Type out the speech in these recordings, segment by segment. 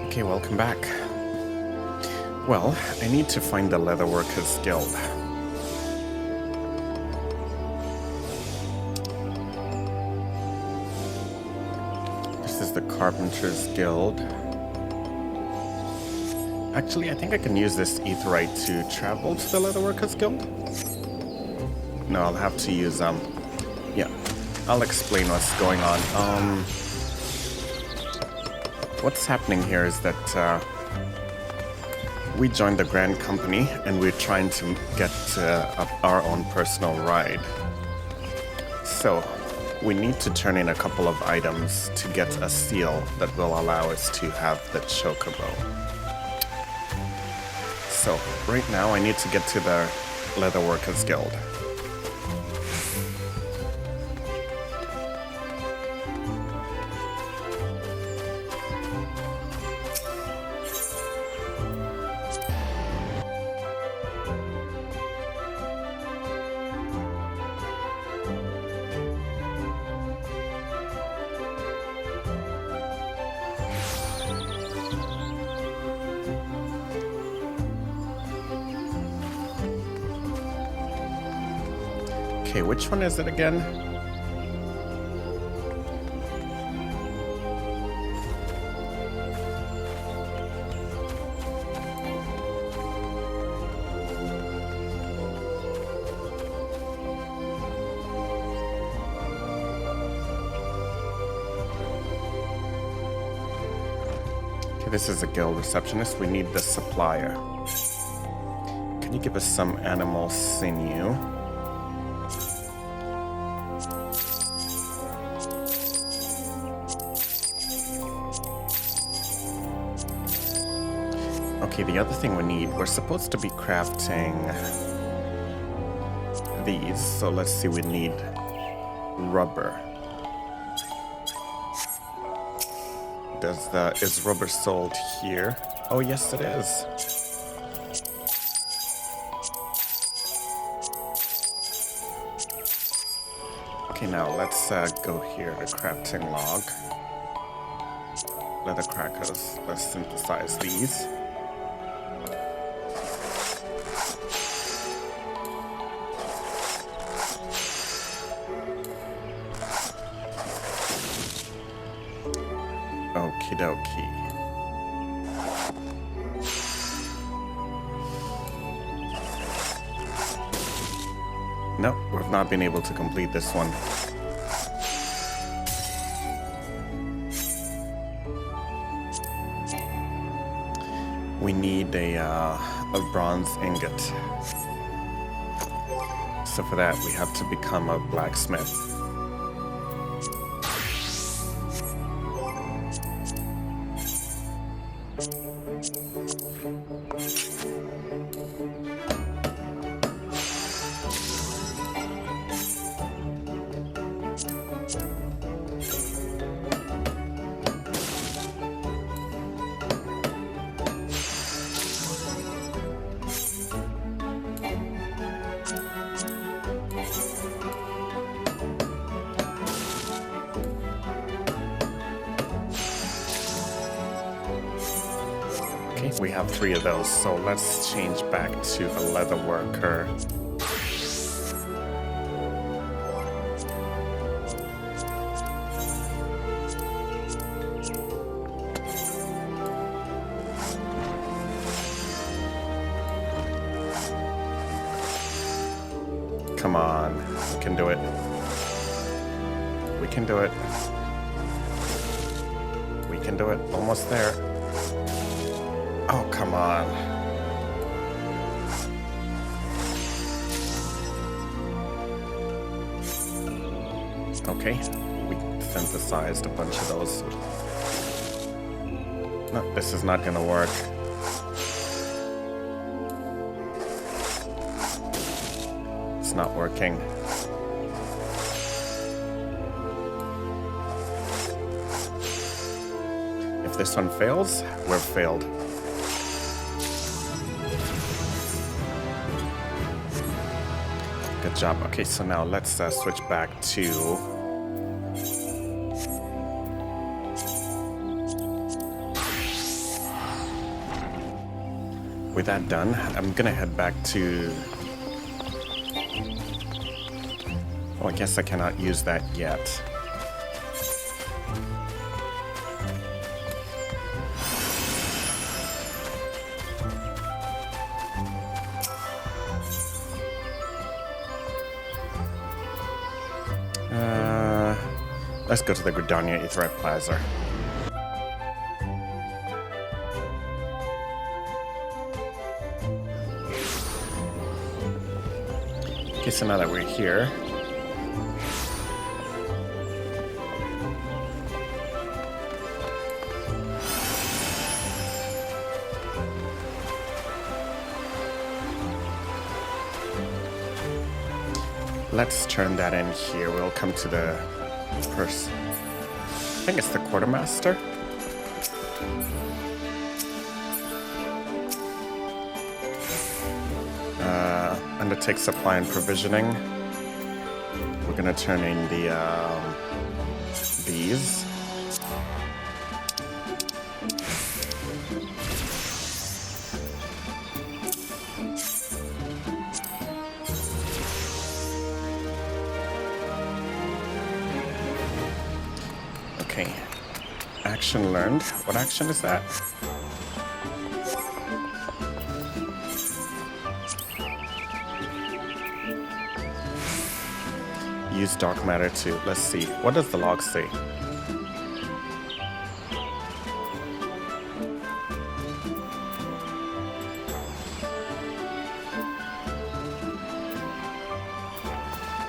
Okay, welcome back. Well, I need to find the Leatherworkers Guild. This is the Carpenter's Guild. Actually, I think I can use this Aetheryte to travel to the Leatherworkers Guild. No, I'll have to use, yeah. I'll explain what's going on. What's happening here is that, we joined the Grand Company, and we're trying to get our own personal ride. So, we need to turn in a couple of items to get a seal that will allow us to have the Chocobo. So, right now I need to get to the Leatherworkers Guild. Okay, which one is it again? Okay, this is a guild receptionist. We need the supplier. Can you give us some animal sinew? Okay, the other thing we need, we're supposed to be crafting these, so let's see, we need rubber. Is rubber sold here? Oh, yes it is. Okay, now let's go here to crafting log. Leather crackers, let's synthesize these. Okie dokie. Nope, we've not been able to complete this one. We need a bronze ingot. So for that, we have to become a blacksmith. Okay, we have 3 of those, so let's change back to the leather worker. Come on, we can do it. We can do it. We can do it. Almost there. Oh, come on. Okay, we synthesized a bunch of those. No, this is not gonna work. It's not working. If this one fails, we're failed. Good job. Okay, so now let's switch back to With that done, I'm gonna head back to... Oh, I guess I cannot use that yet. Let's go to the Gridania Aetheryte Plaza. Okay, so now that we're here, let's turn that in here. We'll come to the first. I think it's the quartermaster. Undertake supply and provisioning. We're gonna turn in the these. Okay. Action learned. What action is that? Use dark matter to... Let's see. What does the log say?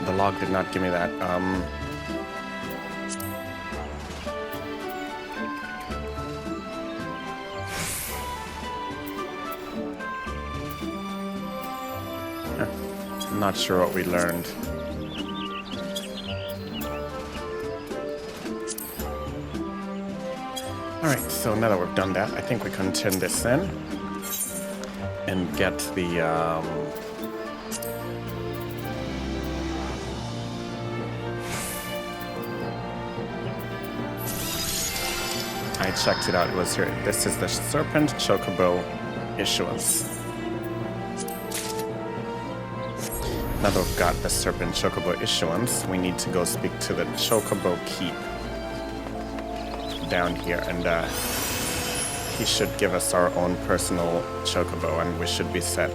The log did not give me that. I'm not sure what we learned. Alright, so now that we've done that, I think we can turn this in and get the I checked it out, it was here. This is the Serpent Chocobo Issuance. Now that we've got the Serpent Chocobo Issuance, we need to go speak to the Chocobo Keep down here, and he should give us our own personal Chocobo, and we should be set.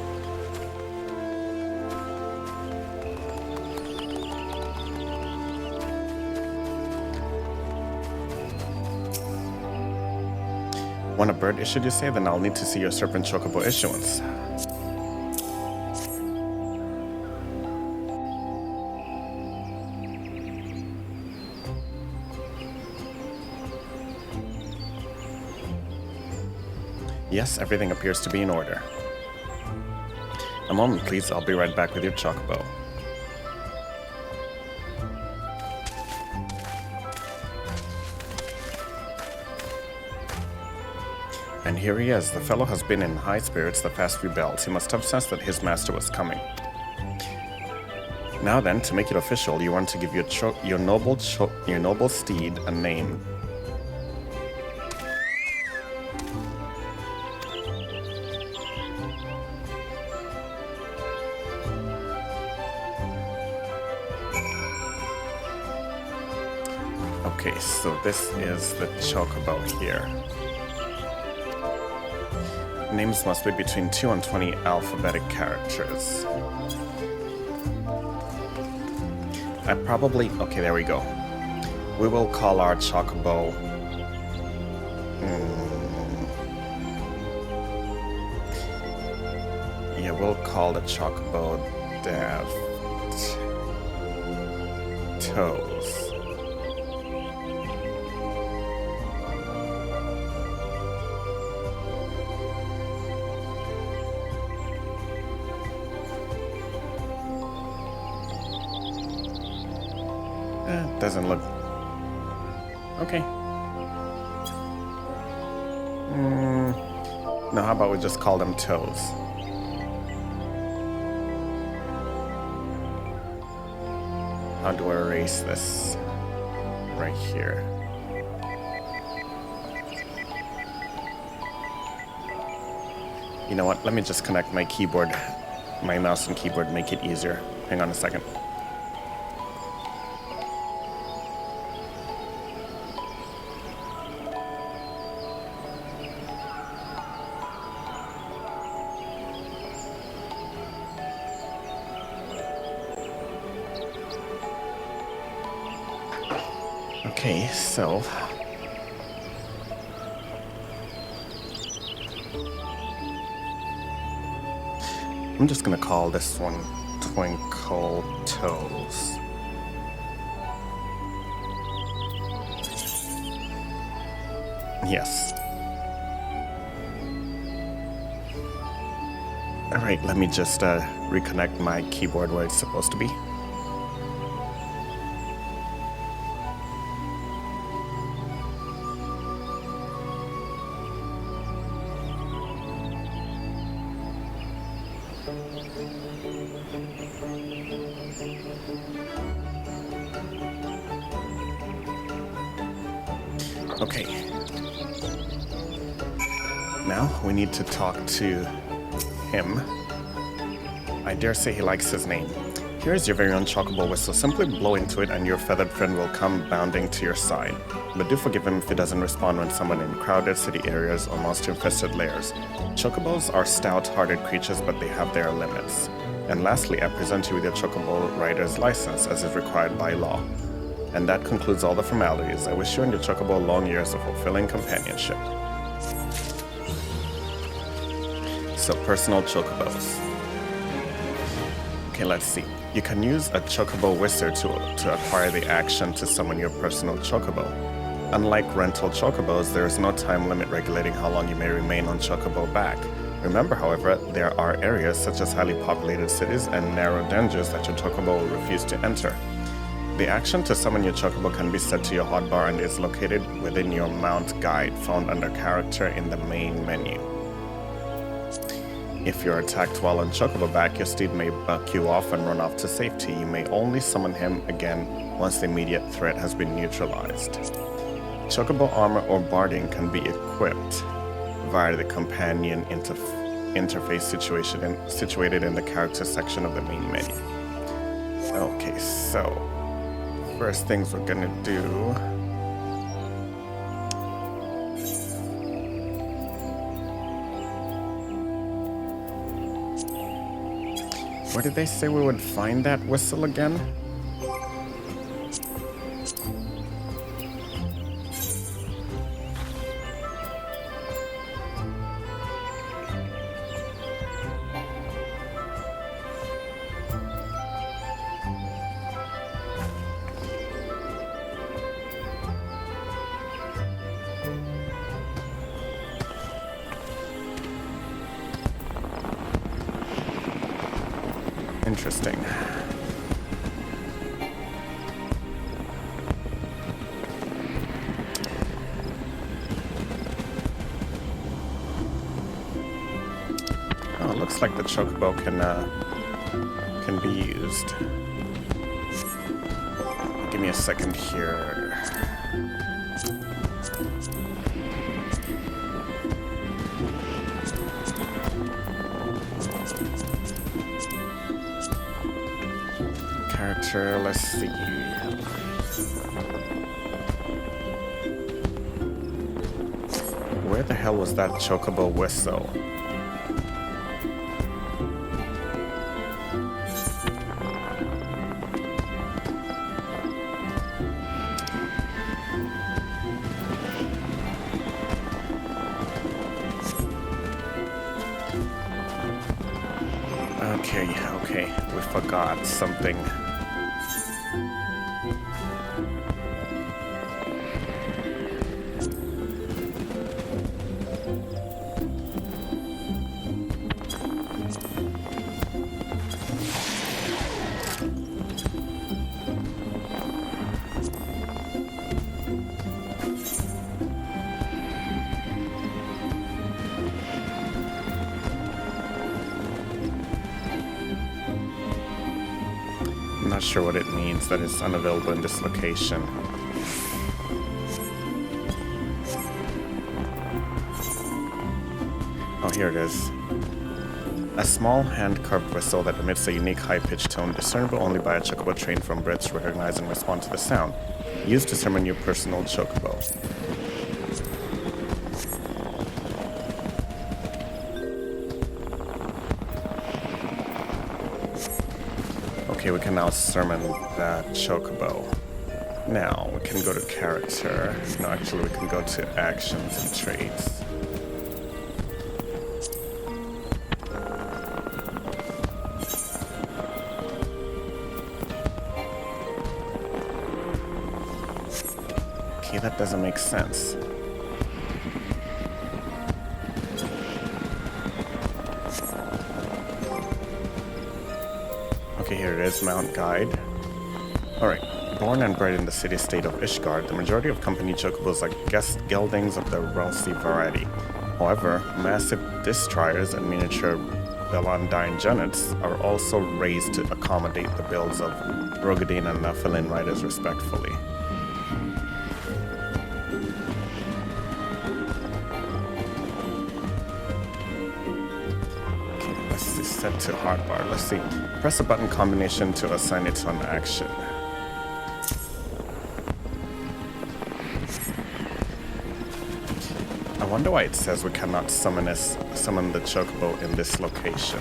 Want a bird issue, you say? Then I'll need to see your Serpent Chocobo Issuance. Yes, everything appears to be in order. A moment, please. I'll be right back with your Chocobo. And here he is. The fellow has been in high spirits the past few bells. He must have sensed that his master was coming. Now then, to make it official, you want to give your noble steed a name. Okay, so this is the Chocobo here. Names must be between 2 and 20 alphabetic characters. Okay, there we go. We will call our Chocobo... Yeah, we'll call the Chocobo Deft Toes. Doesn't look... Okay. No, how about we just call them Toes? How do I erase this? Right here. You know what? Let me just connect my keyboard, my mouse and keyboard, make it easier. Hang on a second. Okay, so I'm just gonna call this one Twinkle Toes. Yes. Alright, let me just reconnect my keyboard where it's supposed to be. Okay. Now we need to talk to him. I dare say he likes his name. Here is your very own Chocobo whistle. Simply blow into it and your feathered friend will come bounding to your side. But do forgive him if he doesn't respond when someone in crowded city areas or monster-infested lairs. Chocobos are stout-hearted creatures, but they have their limits. And lastly, I present you with your Chocobo rider's license, as is required by law. And that concludes all the formalities. I wish you and your Chocobo long years of fulfilling companionship. So, personal Chocobos. Okay, let's see. You can use a Chocobo Wizard to acquire the action to summon your personal Chocobo. Unlike rental Chocobos, there is no time limit regulating how long you may remain on Chocobo back. Remember, however, there are areas such as highly populated cities and narrow dangers that your Chocobo will refuse to enter. The action to summon your Chocobo can be set to your hotbar and is located within your mount guide, found under character in the main menu. If you're attacked while on Chocobo back, your steed may buck you off and run off to safety. You may only summon him again once the immediate threat has been neutralized. Chocobo armor or barding can be equipped via the companion interface situated in the character section of the main menu. Okay, so first things we're gonna do. Where did they say we would find that whistle again? Interesting. Oh, it looks like the Chocobo can be used. Give me a second here. Character, let's see. Where the hell was that Chocobo whistle? Okay, we forgot something. I'm not sure what it means that it's unavailable in this location. Oh, here it is. A small hand-carved whistle that emits a unique high-pitched tone discernible only by a chocobo trained from birth to recognize and respond to the sound. Used to summon your personal chocobo. Okay, we can now summon that chocobo. Now, we can go to character. No, actually, we can go to actions and traits. Okay, that doesn't make sense. Okay, here it is, Mount Guide. Alright, born and bred in the city-state of Ishgard, the majority of company chocobos are guest geldings of the Vorsaile variety. However, massive destroyers and miniature Bellandine genets are also raised to accommodate the builds of Rogadine and Nephilim riders respectfully. Set to hotbar. Let's see. Press a button combination to assign it to an action. I wonder why it says we cannot summon the chocobo in this location.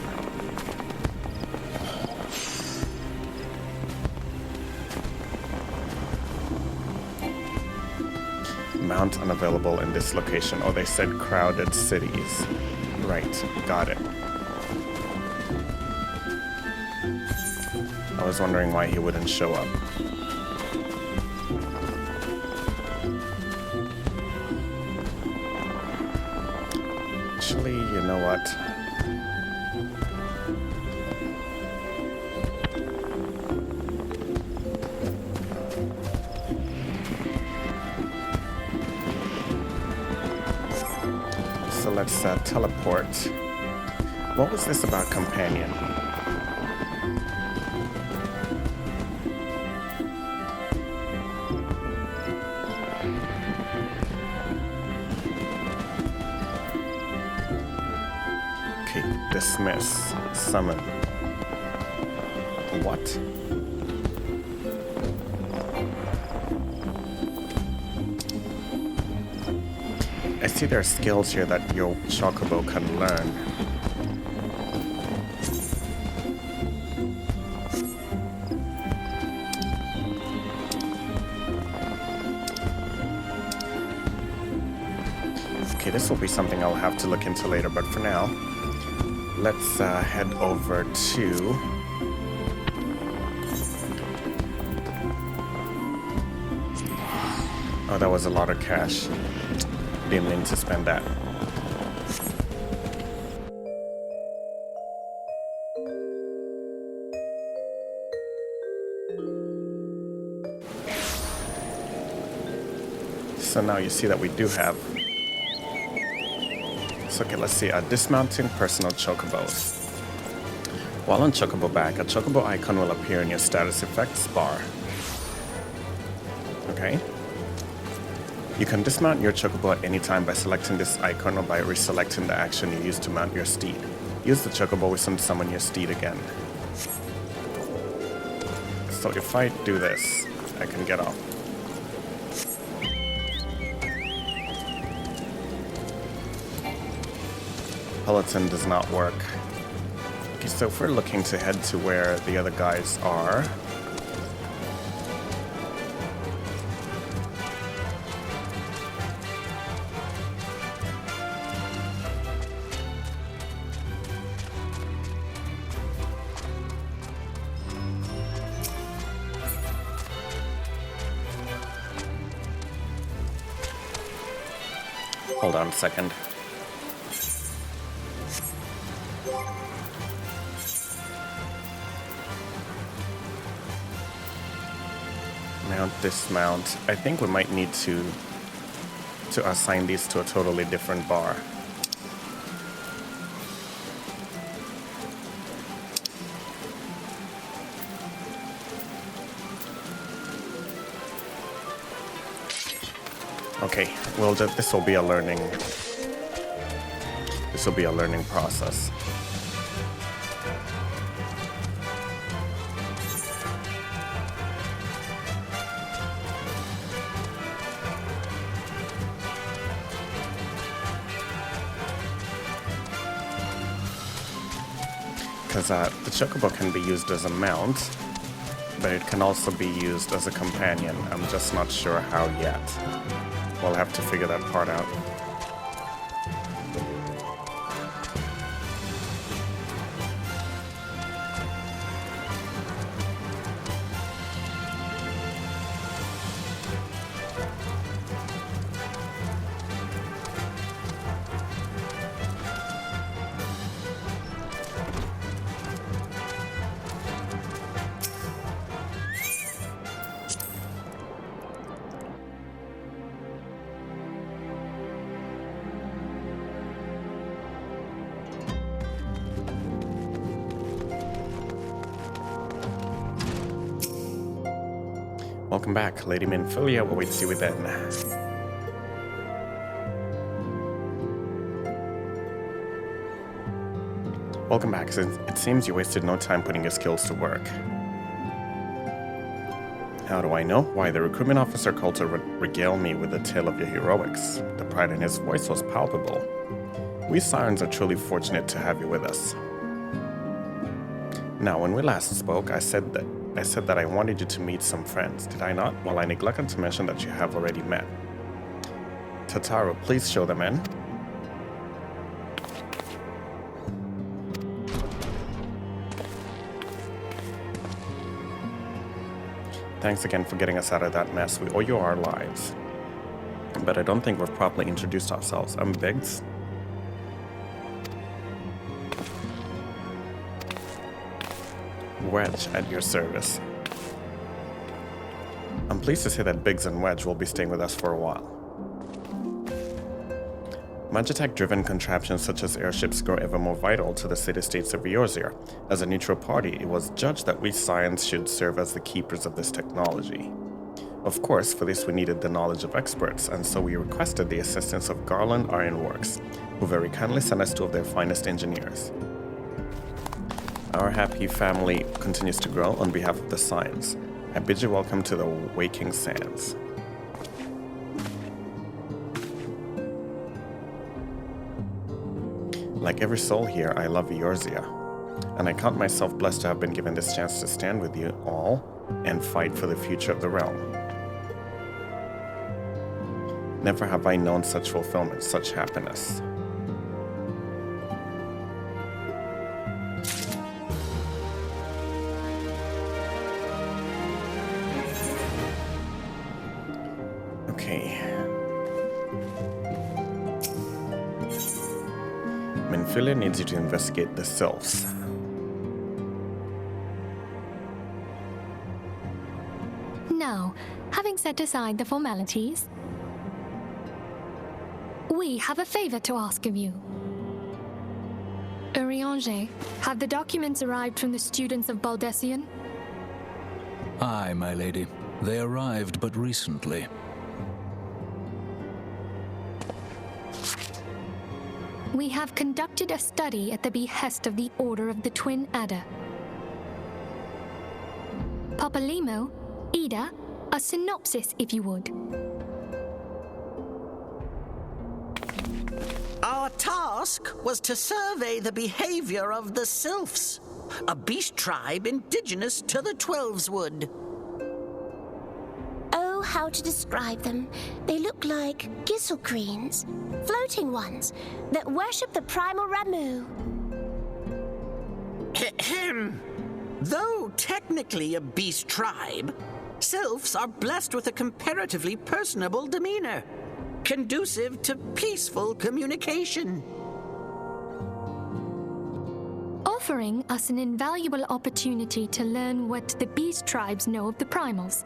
Mount unavailable in this location. Oh, they said crowded cities. Right, got it. I was wondering why he wouldn't show up. Actually, you know what? So let's teleport. What was this about companion? Dismiss. Summon. What? I see there are skills here that your chocobo can learn. Okay, this will be something I'll have to look into later, but for now, let's head over to... Oh, that was a lot of cash. Didn't mean to spend that. So now you see that we do have... So, okay, let's see. Dismounting personal chocobos. While on chocobo back, a chocobo icon will appear in your status effects bar. Okay. You can dismount your chocobo at any time by selecting this icon or by reselecting the action you used to mount your steed. Use the chocobo wisdom to summon your steed again. So if I do this, I can get off. Peloton does not work. Okay, so if we're looking to head to where the other guys are... Hold on a second. Mount, dismount. I think we might need to assign these to a totally different bar. Okay, well, this will be a learning This will be a learning process. Because the Chocobo can be used as a mount, but it can also be used as a companion. I'm just not sure how yet. We'll have to figure that part out. Welcome back. Lady Minfilia awaits you within. Welcome back. It seems you wasted no time putting your skills to work. How do I know? Why, the recruitment officer called to regale me with the tale of your heroics. The pride in his voice was palpable. We Sirens are truly fortunate to have you with us. Now, when we last spoke, I said that I wanted you to meet some friends, did I not? Well, I neglected to mention that you have already met. Tataru, please show them in. Thanks again for getting us out of that mess. We owe you our lives. But I don't think we've properly introduced ourselves. I'm Biggs. Wedge at your service. I'm pleased to say that Biggs and Wedge will be staying with us for a while. Magitech-driven contraptions such as airships grow ever more vital to the city-states of Vorsaile. As a neutral party, it was judged that we Science should serve as the keepers of this technology. Of course, for this we needed the knowledge of experts, and so we requested the assistance of Garland Ironworks, who very kindly sent us two of their finest engineers. Our happy family continues to grow on behalf of the Science. I bid you welcome to the Waking Sands. Like every soul here, I love Vorsaile, and I count myself blessed to have been given this chance to stand with you all and fight for the future of the realm. Never have I known such fulfillment, such happiness. Okay. Minfilia needs you to investigate the sylphs. Now, having set aside the formalities, we have a favor to ask of you. Urianger, have the documents arrived from the students of Baldessian? Aye, my lady. They arrived but recently. We have conducted a study at the behest of the Order of the Twin Adder. Papalimo, Ida, a synopsis, if you would. Our task was to survey the behavior of the sylphs, a beast tribe indigenous to the Twelveswood. Oh, how to describe them. They look like gisselcreens, floating ones, that worship the primal Ramu. Ahem. Though technically a beast tribe, sylphs are blessed with a comparatively personable demeanor, conducive to peaceful communication. Offering us an invaluable opportunity to learn what the beast tribes know of the primals.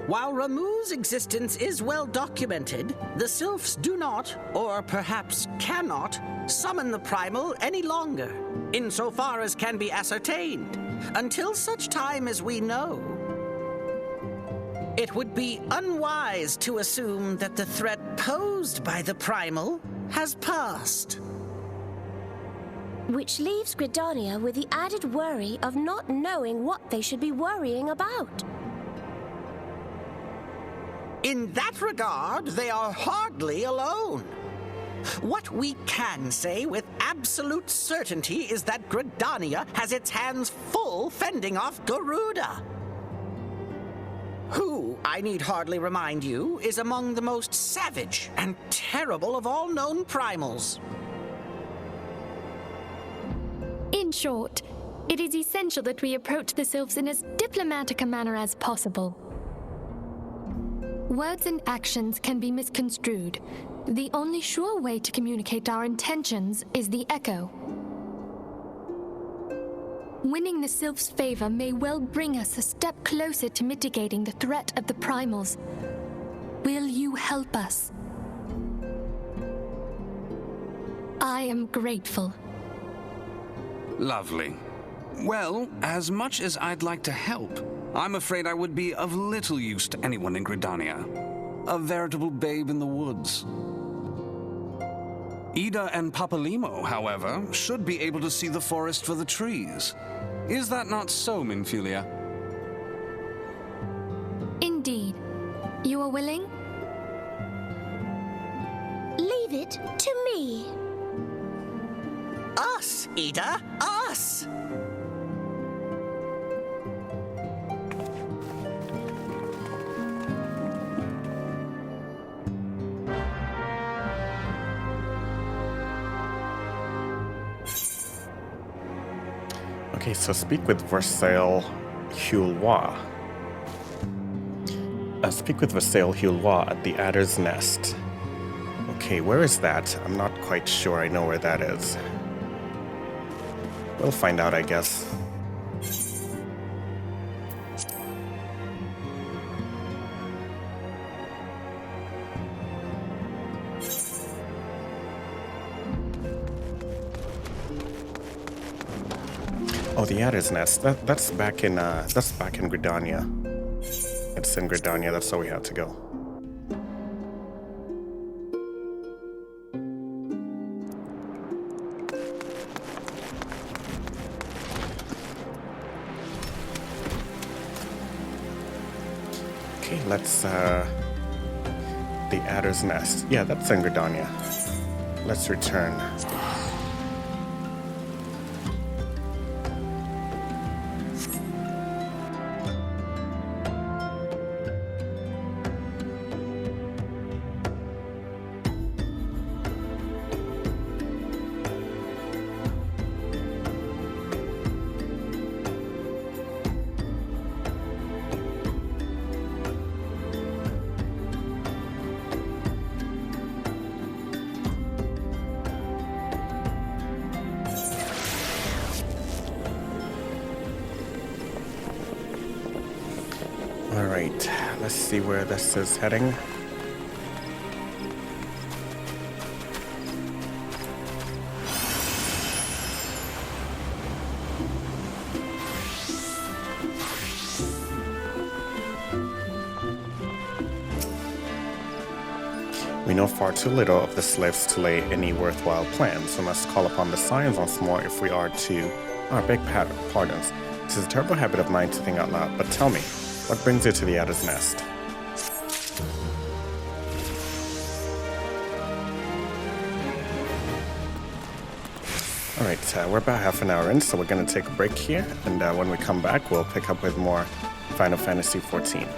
While Ramu's existence is well documented, the sylphs do not, or perhaps cannot, summon the primal any longer, insofar as can be ascertained, until such time as we know. It would be unwise to assume that the threat posed by the primal has passed. Which leaves Gridania with the added worry of not knowing what they should be worrying about. In that regard, they are hardly alone. What we can say with absolute certainty is that Gridania has its hands full fending off Garuda, who, I need hardly remind you, is among the most savage and terrible of all known primals. In short, it is essential that we approach the sylphs in as diplomatic a manner as possible. Words and actions can be misconstrued. The only sure way to communicate our intentions is the echo. Winning the sylphs' favor may well bring us a step closer to mitigating the threat of the primals. Will you help us? I am grateful. Lovely. Well, as much as I'd like to help, I'm afraid I would be of little use to anyone in Gridania. A veritable babe in the woods. Ida and Papalimo, however, should be able to see the forest for the trees. Is that not so, Minfilia? Indeed. You are willing? Leave it to me. Us, Ida, us! Okay, so speak with Vorsaile Hulwa. Speak with Vorsaile Hulwa at the Adder's Nest. Okay, where is that? I'm not quite sure I know where that is. We'll find out, I guess. Oh, the Adder's Nest. That's back in Gridania. It's in Gridania. That's where we had to go. Okay, let's the Adder's Nest. Yeah, that's in Gridania. Let's return. Alright, let's see where this is heading. We know far too little of the slaves to lay any worthwhile plans. We must call upon the science once more if we are to... Oh, beg pardons. It is a terrible habit of mine to think out loud, but tell me, what brings you to the Adder's Nest? Alright, we're about half an hour in, so we're going to take a break here, and when we come back, we'll pick up with more Final Fantasy XIV.